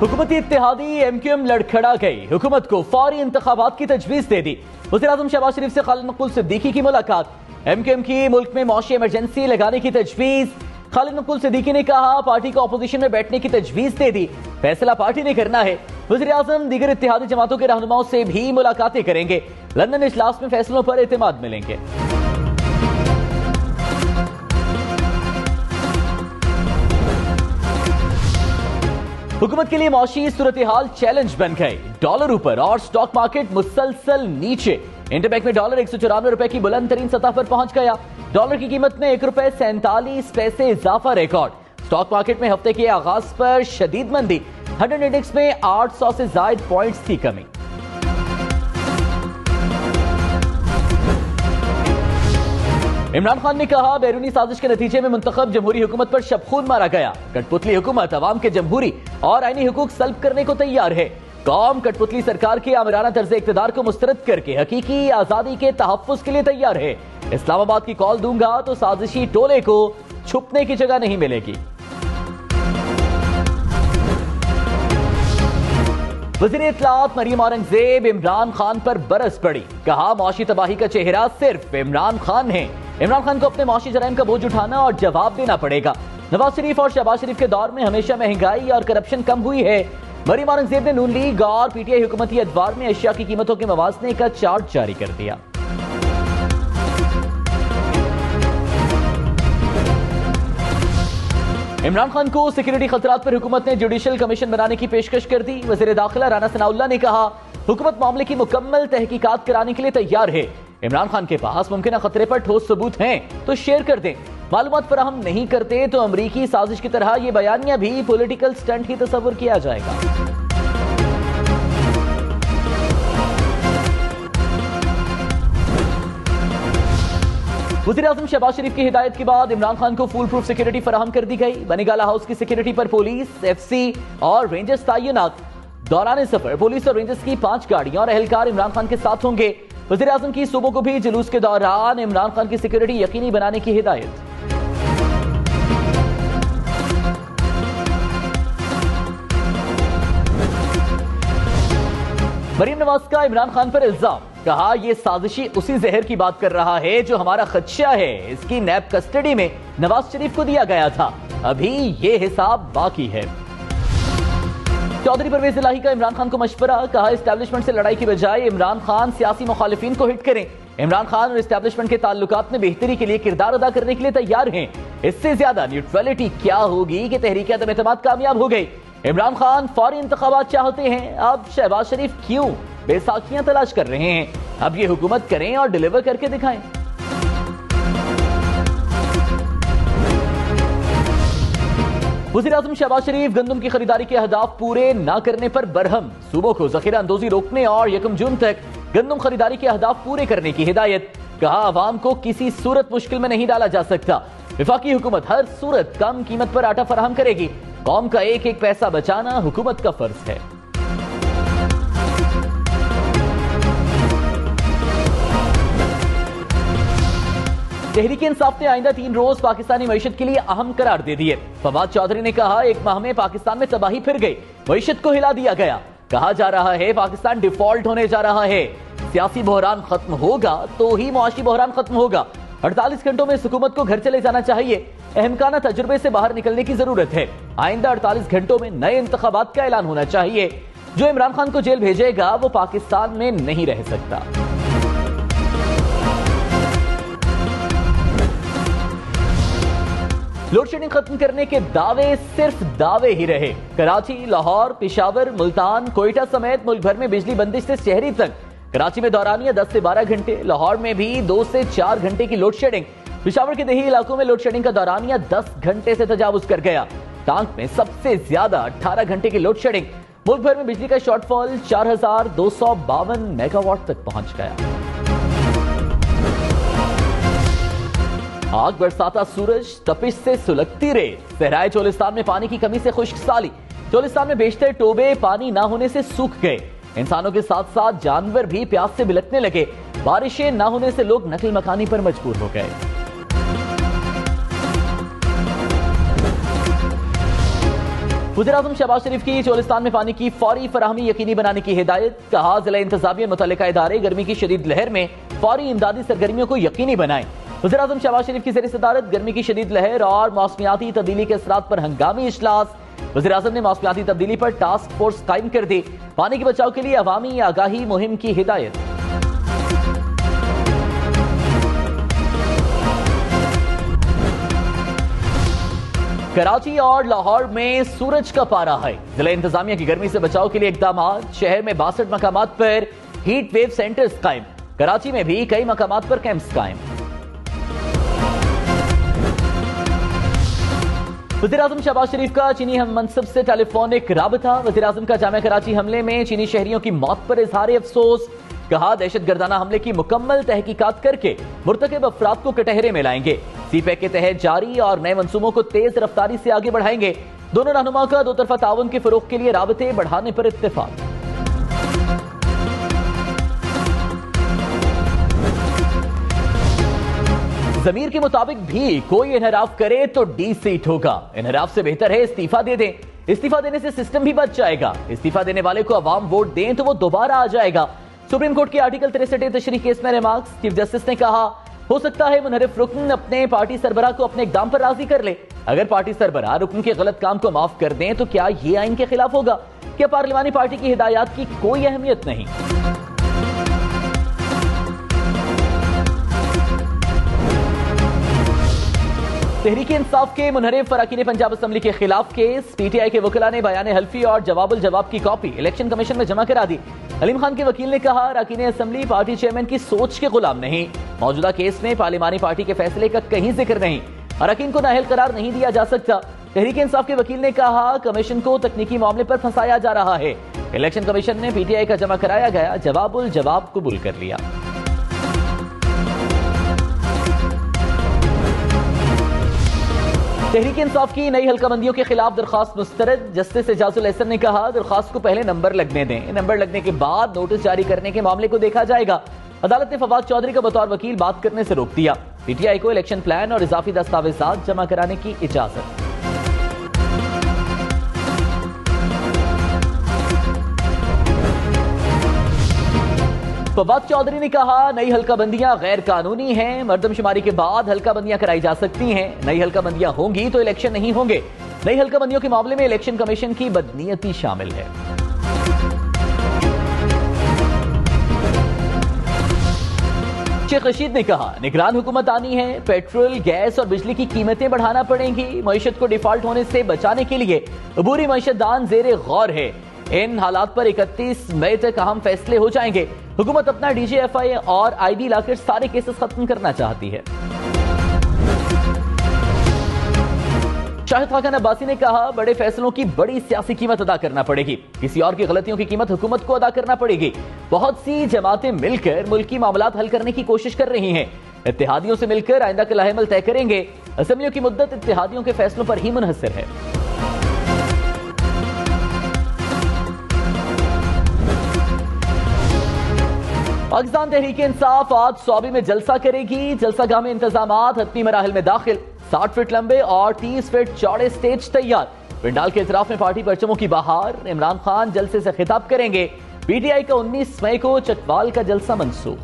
हुकूमती इत्तेहादी एमक्यूएम लड़खड़ा गई। हुकूमत को फौरी इंतखाबात की तजवीज दे दी। वज़ीर-ए-आज़म शहबाज शरीफ से खालिद मकबूल सिद्दीकी की मुलाकात। एमक्यूएम की मुल्क में मौशी इमरजेंसी लगाने की तजवीज। खालिद मकबूल सिद्दीकी ने कहा पार्टी को अपोजिशन में बैठने की तजवीज दे दी। फैसला पार्टी ने करना है। वज़ीर-ए-आज़म दीगर इत्तेहादी जमातों के रहनुमाओं से भी मुलाकातें करेंगे। लंदन इजलास में फैसलों पर एतमाद मिलेंगे। हुकूमत के लिए मौशी सूरत हाल चैलेंज बन गई। डॉलर ऊपर और स्टॉक मार्केट मुसलसल नीचे। इंटरबैंक में डॉलर 194 रुपए की बुलंद तरीन सतह पर पहुंच गया। डॉलर की कीमत में 1 रुपए 47 पैसे इजाफा रिकॉर्ड। स्टॉक मार्केट में हफ्ते के आगाज पर शदीद मंदी। 100 इंडेक्स में 800 से ज्यादा पॉइंट्स की कमी। इमरान खान ने कहा बैरूनी साजिश के नतीजे में मुंतखब जमहूरी हुकूमत पर शबखून मारा गया। कठपुतली हुकूमत अवाम के जमहूरी और आईनी हुकूक सल्ब करने को तैयार है। कौम कठपुतली सरकार के आमिराना तर्ज इक़्तिदार को मुस्तरद करके हकीकी आजादी के तहफ़्फ़ुज़ के लिए तैयार है। इस्लामाबाद की कॉल दूंगा तो साजिशी टोले को छुपने की जगह नहीं मिलेगी। वज़ीर इत्तलाआत मरियम औरंगजेब इमरान खान पर बरस पड़ी। कहा मौशी तबाही का चेहरा सिर्फ इमरान खान है। इमरान खान को अपने मौशी जराइम का बोझ उठाना और जवाब देना पड़ेगा। नवाज शरीफ और शहबाज शरीफ के दौर में हमेशा महंगाई और करप्शन कम हुई है। मरियम औरंगजेब ने नून लीग और पीटीआई हुकूमती अदवार में अशिया की कीमतों के मवाज़ने का चार्ट जारी कर दिया। इमरान खान को सिक्योरिटी खतरात पर हुकूमत ने जुडिशल कमीशन बनाने की पेशकश कर दी। वज़ीर दाखिला राना सनाउल्लाह ने कहा हुकूमत मामले की मुकम्मल तहकीकात कराने के लिए तैयार है। इमरान खान के पास मुमकिन खतरे पर ठोस सबूत हैं तो शेयर कर दें। मालूमात फराहम नहीं करते तो अमरीकी साजिश की तरह यह बयानिया भी पॉलिटिकल स्टंट ही तस्वुर किया जाएगा। वज़ीर-ए-आज़म शहबाज शरीफ की हिदायत के बाद इमरान खान को फुल प्रूफ सिक्योरिटी फराहम कर दी गई। बनीगाला हाउस की सिक्योरिटी पर पुलिस, एफसी और रेंजर्स तैनात। दौरान सफर पुलिस और रेंजर्स की 5 गाड़ियां और एहलकार इमरान खान के साथ होंगे। वज़ीर-ए-आज़म की सूबों को भी जुलूस के दौरान इमरान खान की सिक्योरिटी यकीनी बनाने की हिदायत। मरीम नवाज का इमरान खान पर इल्जाम। कहा यह साजिशी उसी जहर की बात कर रहा है जो हमारा खदशा है। इसकी नैब कस्टडी में नवाज शरीफ को दिया गया था। अभी ये हिसाब बाकी है। चौधरी परवेज इलाही का इमरान खान को मशवरा। कहा एस्टैब्लिशमेंट से लड़ाई की बजाय इमरान खान सियासी मुखालिफिन को हिट करें। इमरान खान और एस्टैब्लिशमेंट के ताल्लुकात में बेहतरी के लिए किरदार अदा करने के लिए तैयार हैं। इससे ज्यादा न्यूट्रलिटी क्या होगी कि तहरीक अदम एतमाद कामयाब हो गई। इमरान खान फौरी इंतखाबात चाहते हैं। अब शहबाज शरीफ क्यों बेसाखियां तलाश कर रहे हैं? अब ये हुकूमत करें और डिलीवर करके दिखाएं। वज़ीर-ए-आज़म शहबाज शरीफ गंदम की खरीदारी के अहदाफ पूरे न करने पर बरहम। सूबों को ज़ख़ीरा अंदोज़ी रोकने और 1 जून तक गंदम खरीदारी के अहदाफ पूरे करने की हिदायत। कहा आवाम को किसी सूरत मुश्किल में नहीं डाला जा सकता। विफाकी हुकूमत हर सूरत कम कीमत पर आटा फराहम करेगी। कौम का एक एक पैसा बचाना हुकूमत का फर्ज है। तहरीक इंसाफ ने आइंदा 3 रोज पाकिस्तानी मईशत के लिए अहम करार दे दिए। फवाद चौधरी ने कहा 1 माह में पाकिस्तान में तबाही फिर गई। मईशत को हिला दिया गया। कहा जा रहा है पाकिस्तान डिफॉल्ट होने जा रहा है। सियासी बहरान खत्म होगा तो ही मुआशी बहरान खत्म होगा। 48 घंटों में हुकूमत को घर चले जाना चाहिए। अहमकाना तजुर्बे से बाहर निकलने की जरूरत है। आइंदा 48 घंटों में नए इंतखाबात का ऐलान होना चाहिए। जो इमरान खान को जेल भेजेगा वो पाकिस्तान में नहीं रह सकता। लोड शेडिंग खत्म करने के दावे सिर्फ दावे ही रहे। कराची, लाहौर, पेशावर, मुल्तान, कोयटा समेत मुल्क भर में बिजली बंदिश से शहरी तक। कराची में दौरानिया 10 से 12 घंटे, लाहौर में भी 2 से 4 घंटे की लोड शेडिंग। पेशावर के देही इलाकों में लोड शेडिंग का दौरानिया 10 घंटे से तजावुज कर गया। टांक में सबसे ज्यादा 18 घंटे की लोड शेडिंग। मुल्क भर में बिजली का शॉर्टफॉल 4252 मेगावाट तक पहुंच गया। आग बरसाता सूरज, तपिश से सुलगती रेत। सहराए चोलिस्तान में पानी की कमी से खुश्क साली। चोलिस्तान में बेशतर टोबे पानी ना होने से सूख गए। इंसानों के साथ साथ जानवर भी प्यास से बिलखने लगे। बारिशें ना होने से लोग नकल मकानी पर मजबूर हो गए। वज़ीर-ए-आज़म शहबाज शरीफ की चोलिस्तान में पानी की फौरी फराहमी यकीनी बनाने की हिदायत। कहा जिला इंतजामिया मुतल्लिका इदारे गर्मी की शदीद लहर में फौरी इमदादी सरगर्मियों को यकीनी बनाएं। वज़ीर-ए-आज़म शहबाज शरीफ की ज़ेर सदारत गर्मी की शदीद लहर और मौसमियाती तब्दीली के असरात पर हंगामी इजलास। वज़ीर-ए-आज़म ने मौसमियाती तब्दीली पर टास्क फोर्स कायम कर दी। पानी के बचाव के लिए अवामी आगाही मुहिम की हिदायत। कराची और लाहौर में सूरज का पारा है। जिला इंतजामिया की गर्मी से बचाव के लिए इकदाम। शहर में 62 मकामात पर हीट वेव सेंटर्स कायम। कराची में भी कई मकामात पर कैंप्स कायम। वज़ीर-ए-आज़म शहबाज शरीफ का चीनी हम मनसब से टेलीफोनिक राबता। वज़ीर-ए-आज़म का जामिया कराची हमले में चीनी शहरियों की मौत पर इजहार अफसोस। कहा दहशतगर्दाना हमले की मुकम्मल तहकीकात करके मुर्तकिब अफराद को कटहरे में लाएंगे। सीपैक के तहत जारी और नए मंसूबों को तेज रफ्तारी से आगे बढ़ाएंगे। दोनों रहनुमाओं का दो तरफा ताउन के फरोग के लिए राबते बढ़ाने पर इत्तेफाक। ज़मीर के मुताबिक भी कोई इनहराफ करे तो डी सीट होगा। इनहराफ से बेहतर है इस्तीफा दे दें। इस्तीफा देने से सिस्टम भी बच जाएगा। इस्तीफा देने वाले को अवाम वोट दें तो वो दोबारा आ जाएगा। सुप्रीम कोर्ट के आर्टिकल 63 तशरीह केस में रिमार्क्स। चीफ जस्टिस ने कहा हो सकता है मुनहरिफ रुकन अपने पार्टी सरबराह को अपने इक़दाम पर राजी कर ले। अगर पार्टी सरबराह रुकन के गलत काम को माफ कर दें तो क्या यह आइन के खिलाफ होगा? क्या पार्लिमानी पार्टी की हिदायत की कोई अहमियत नहीं? तहरीक इंसाफ के मुनहरिफ अरकान पंजाब असम्बली के खिलाफ केस। पीटीआई के वकीला ने बयान हल्फी और जवाबुल जवाब की कॉपी इलेक्शन कमीशन में जमा करा दी। अलीम खान के वकील ने कहा अरकान असम्बली पार्टी चेयरमैन की सोच के गुलाम नहीं। मौजूदा केस में पार्लिमानी पार्टी के फैसले का कहीं जिक्र नहीं। अरकान को नाअहल करार नहीं दिया जा सकता। तहरीक इंसाफ के वकील ने कहा कमीशन को तकनीकी मामले पर फंसाया जा रहा है। इलेक्शन कमीशन ने पीटीआई का जमा कराया गया जवाबुल जवाब कबूल कर लिया। तहरीक इंसाफ की नई हल्काबंदियों के खिलाफ दरखास्त मुस्तरद। जस्टिस एजाजुल एहसन ने कहा दरखास्त को पहले नंबर लगने दें। नंबर लगने के बाद नोटिस जारी करने के मामले को देखा जाएगा। अदालत ने फवाद चौधरी को बतौर वकील बात करने से रोक दिया। पीटीआई को इलेक्शन प्लान और इजाफी दस्तावेजात जमा कराने की इजाजत। फवाद चौधरी ने कहा नई हल्काबंदियां गैर कानूनी हैं। मर्दमशुमारी के बाद हल्काबंदियां कराई जा सकती हैं। नई हल्काबंदियां होंगी तो इलेक्शन नहीं होंगे। नई हल्काबंदियों के मामले में इलेक्शन कमीशन की बदनीयती शामिल है। शेख रशीद ने कहा निगरान हुकूमत आनी है। पेट्रोल गैस और बिजली की कीमतें बढ़ाना पड़ेंगी। मईशत को डिफॉल्ट होने से बचाने के लिए अबूरी मईशत दान जेरे गौर है। इन हालात पर 31 मई तक अहम फैसले हो जाएंगे। हुकूमत अपना डीजीएफआई और आईबी लाकर सारे केसेस खत्म करना चाहती है। शाहिद खान अब्बासी ने कहा बड़े फैसलों की बड़ी सियासी कीमत अदा करना पड़ेगी। किसी और की गलतियों की कीमत हुकूमत को अदा करना पड़ेगी। बहुत सी जमातें मिलकर मुल्की मामलात हल करने की कोशिश कर रही हैं। इत्तेहादियों से मिलकर आइंदा का लाहेमल तय करेंगे। असेंबलियों की मुद्दत इत्तेहादियों के फैसलों पर ही मुनहसर है। पाकिस्तान तहरीक इंसाफ आज सौबी में जलसा करेगी। जलसागाह में इंतजामात हतमी मराहिल में दाखिल। 60 फीट लंबे और 30 फीट चौड़े स्टेज तैयार। पिंडाल के इतराफ में पार्टी परचमों की बहार। इमरान खान जलसे से खिताब करेंगे। पीटीआई का 19 मई को चटवाल का जलसा मंसूख।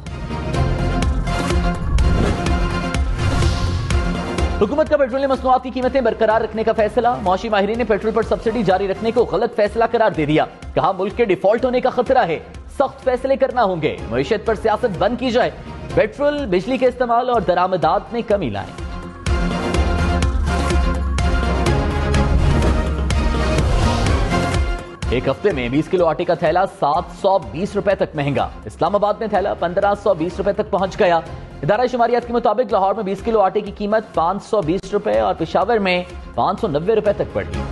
हुकूमत का पेट्रोलियम मसनूआत की कीमतें बरकरार रखने का फैसला। मौशी माहिरीन ने पेट्रोल पर सब्सिडी जारी रखने को गलत फैसला करार दे दिया। कहा मुल्क के डिफॉल्ट होने का खतरा है। सख्त फैसले करना होंगे। मईशत पर सियासत बंद की जाए। पेट्रोल बिजली के इस्तेमाल और दरामदात में कमी लाएं। एक हफ्ते में 20 किलो आटे का थैला 720 रुपए तक महंगा। इस्लामाबाद में थैला 1520 रुपए तक पहुंच गया। इदारा शुमारियात के मुताबिक लाहौर में 20 किलो आटे की कीमत 520 रुपए और पेशावर में 590 रुपए तक बढ़ी।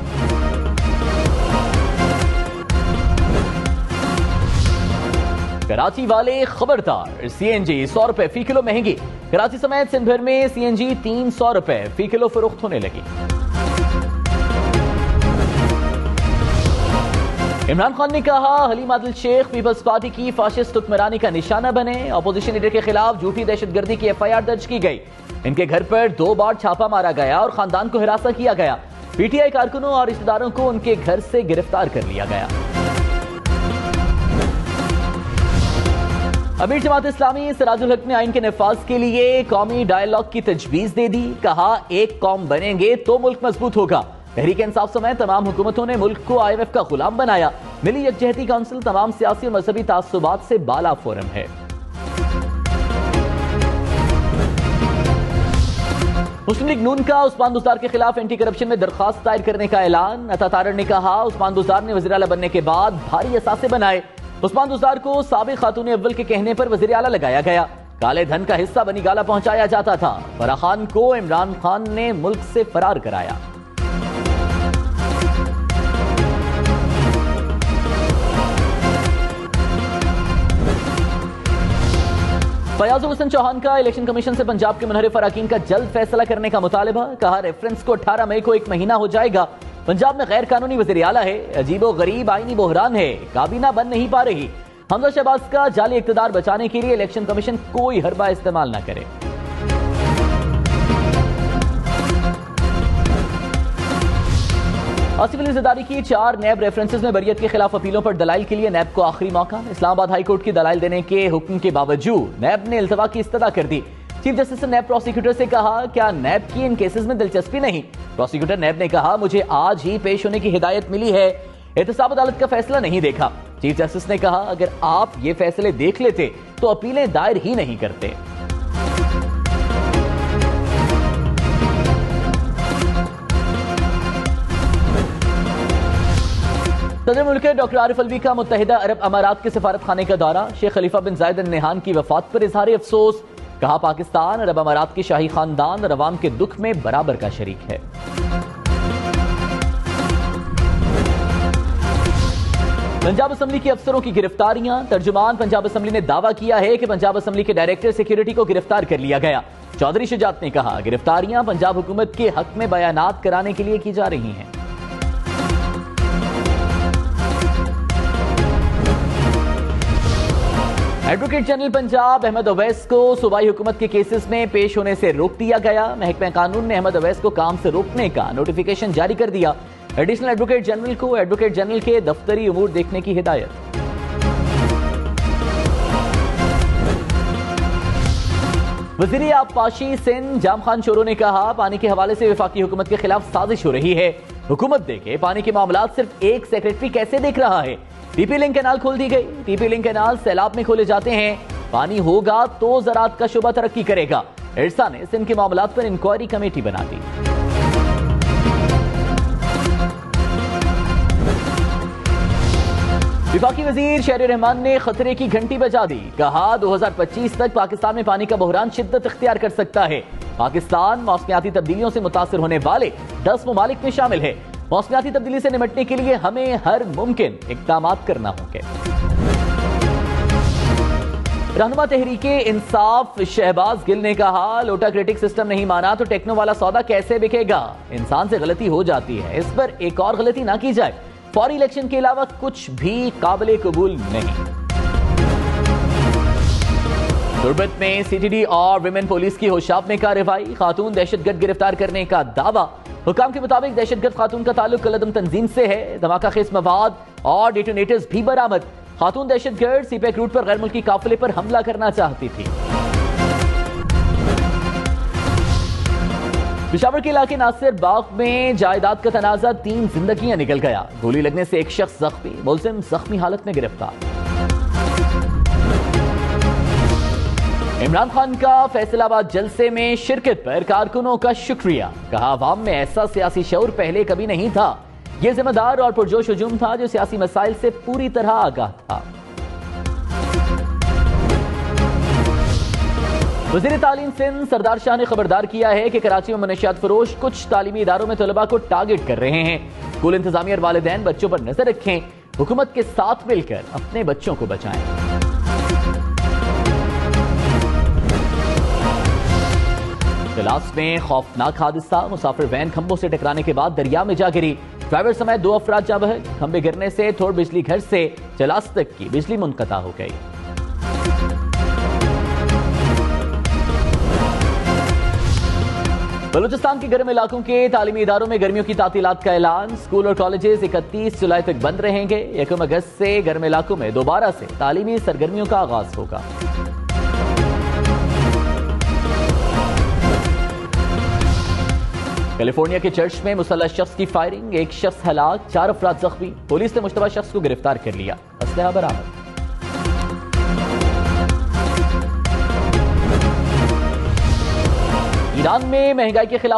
कराची वाले खबरदार। सीएनजी 100 रुपए फी किलो महंगी। कराची समेत सिंध भर में सीएनजी 300 रुपए फी किलो फरोख्त होने लगी। इमरान खान ने कहा हलीम आदिल शेख पीपल्स पार्टी की फाशिस्ट हुक्मरानी का निशाना बने। अपोजिशन लीडर के खिलाफ झूठी दहशतगर्दी की एफआईआर दर्ज की गई। इनके घर पर 2 बार छापा मारा गया और खानदान को हिरासत किया गया। पीटीआई कारकुनों और रिश्तेदारों को उनके घर से गिरफ्तार कर लिया गया। अमीर जमात इस्लामी सिराजुल हक ने आइन के नफाज के लिए कौमी डायलॉग की तजवीज दे दी। कहा, एक कौम बनेंगे तो मुल्क मजबूत होगा। तहरीक इंसाफ समेत तमाम हुकूमतों ने मुल्क को IMF का गुलाम बनाया। मिली यकजहती काउंसिल तमाम सियासी और मजहबी तासुबात से बाला फोरम है। मुस्लिम लीग नून का उस्मान बुज़दार के खिलाफ एंटी करप्शन में दरखास्त दायर करने का ऐलान। अता तारड़ ने कहा, उस्मान बुज़दार ने वज़ीर आला बनने के बाद भारी असासे बनाए। उस्मान बुज़दार को साबिक़ खातून अव्वल के कहने पर वज़ीर आला लगाया गया। काले धन का हिस्सा बनी गाला पहुंचाया जाता था। फराह खान को इमरान खान ने मुल्क से फरार कराया। फयाजुल हसन चौहान का इलेक्शन कमीशन से पंजाब के मुनहरिफ अराकीन का जल्द फैसला करने का मुतालबा। कहा, रेफरेंस को 18 मई को 1 महीना हो जाएगा। पंजाब में गैर कानूनी वज़ीर आला है। अजीबो गरीब आईनी बहरान है। काबीना बन नहीं पा रही। हमजा शहबाज का जाली इक़्तिदार बचाने के लिए इलेक्शन कमीशन कोई हरबा इस्तेमाल न करे। सिविल इज़्ज़तदारी की 4 नैब रेफरेंसेस में बरियत के खिलाफ अपीलों पर दलाइल के लिए नैब को आखिरी मौका। इस्लामाबाद हाई कोर्ट की दलाइल देने के हुक्म के बावजूद नैब ने इल्तवा की इस्तदा कर दी। चीफ जस्टिस ने नैब प्रोसिक्यूटर से कहा, क्या नैब की इन केसेस में दिलचस्पी नहीं? प्रोसिक्यूटर नैब ने कहा, मुझे आज ही पेश होने की हिदायत मिली है, एहतसाब अदालत का फैसला नहीं देखा। चीफ जस्टिस ने कहा, अगर आप ये फैसले देख लेते तो अपीलें दायर ही नहीं करते। सदर मुल्क डॉक्टर आरिफ अलवी का मुत्तहिदा अरब अमारात के सफारत खाने का दौरा। शेख खलीफा बिन जायद अल नहान की वफात पर इजहार अफसोस। कहा, पाकिस्तान अरब अमारात के शाही खानदान और अवाम के दुख में बराबर का शरीक है। पंजाब असम्बली के अफसरों की गिरफ्तारियां। तर्जुमान पंजाब असम्बली ने दावा किया है कि पंजाब असम्बली के डायरेक्टर सिक्योरिटी को गिरफ्तार कर लिया गया। चौधरी शुजात ने कहा, गिरफ्तारियां पंजाब हुकूमत के हक में बयानात कराने के लिए की जा रही हैं। एडवोकेट जनरल पंजाब अहमद अवैस को सूबाई हुकूमत के केसेस में पेश होने से रोक दिया गया। महकमा कानून ने अहमद अवैस को काम से रोकने का नोटिफिकेशन जारी कर दिया। एडिशनल एडवोकेट जनरल को एडवोकेट जनरल के दफ्तरी उमूर देखने की हिदायत। वज़ीर आबपाशी सिंध जाम खान चोरो ने कहा, पानी के हवाले से वफाकी हुकूमत के खिलाफ साजिश हो रही है। हुकूमत देखे पानी के मामलात सिर्फ एक सेक्रेटरी कैसे देख रहा है। टीपी लिंक कैनाल खोल दी गई। टीपी लिंक कैनाल सैलाब में खोले जाते हैं। पानी होगा तो ज़राअत का शुबा तरक्की करेगा। इरसा ने सिंध के मामलात पर इंक्वायरी कमेटी बना दी। विफाकी वजीर शहरी रहमान ने खतरे की घंटी बजा दी। कहा, 2025 तक पाकिस्तान में पानी का बहरान शिद्दत इख्तियार कर सकता है। पाकिस्तान मौसमियाती तब्दीलियों से मुतासिर होने वाले 10 ममालिक में शामिल है। मौसमियाती तब्दीली से निपटने के लिए हमें हर मुमकिन इक़दाम करना होंगे। रहनुमा तहरीके इंसाफ शहबाज गिल ने कहा, लोटाक्रेटिक सिस्टम नहीं माना तो टेक्नो वाला सौदा कैसे बिकेगा? इंसान से गलती हो जाती है, इस पर एक और गलती ना की जाए। फौरी इलेक्शन के अलावा कुछ भी काबिल कबूल नहीं। तुर्बत में सीटीडी और विमेन पुलिस की होशाब में कार्रवाई। खातून दहशतगर्द गिरफ्तार करने का दावा। हुकाम के मुताबिक दहशतगर्द खातून का ताल्लुक कलदम तंजीम से है। धमाका खेज मवाद और डेटोनेटर्स भी बरामद। खातून दहशतगर्द सीपेक रूट पर गैर मुल्की काफिले पर हमला करना चाहती थी। पिशावर के इलाके नासिर बाग में जायदाद का तनाजा, 3 जिंदगियां निकल गया। गोली लगने से एक शख्स जख्मी, मुलजिम जख्मी हालत में गिरफ्तार। इमरान खान का फैसलाबाद जलसे में शिरकत पर कारकुनों का शुक्रिया। कहा, अवाम में ऐसा सियासी शऊर पहले कभी नहीं था। यह जिम्मेदार और पुरजोश हुजूम था जो सियासी मसाइल से पूरी तरह आगाह था। वज़ीर तालीम सिंध सरदार शाह ने खबरदार किया है कि कराची में मनशियात फरोश कुछ तालीमी इदारों में तलबा को टारगेट कर रहे हैं। स्कूल इंतजामिया और वालिदैन बच्चों पर नजर रखें। हुकूमत के साथ मिलकर अपने बच्चों को बचाएं। तलास में खौफनाक हादसा। मुसाफिर वैन खंभों से टकराने के बाद दरिया में जा गिरी। ड्राइवर समेत 2 अफराद जा बहे। खंभे गिरने से थोड़ बिजली घर से चलास तक की बिजली मुनक़ता हो गई। बलूचिस्तान के गर्म इलाकों के तालीमी इदारों में गर्मियों की तातीलात का ऐलान। स्कूल और कॉलेजेस 31 जुलाई तक बंद रहेंगे। 1 अगस्त से गर्म इलाकों में दोबारा से तालीमी सरगर्मियों का आगाज होगा। कैलिफोर्निया के चर्च में मुसल्लह शख्स की फायरिंग, 1 शख्स हलाक, 4 अफराद जख्मी। पुलिस ने मुश्तबा शख्स को गिरफ्तार कर लिया। असलहा बरामद। ईरान में महंगाई के खिलाफ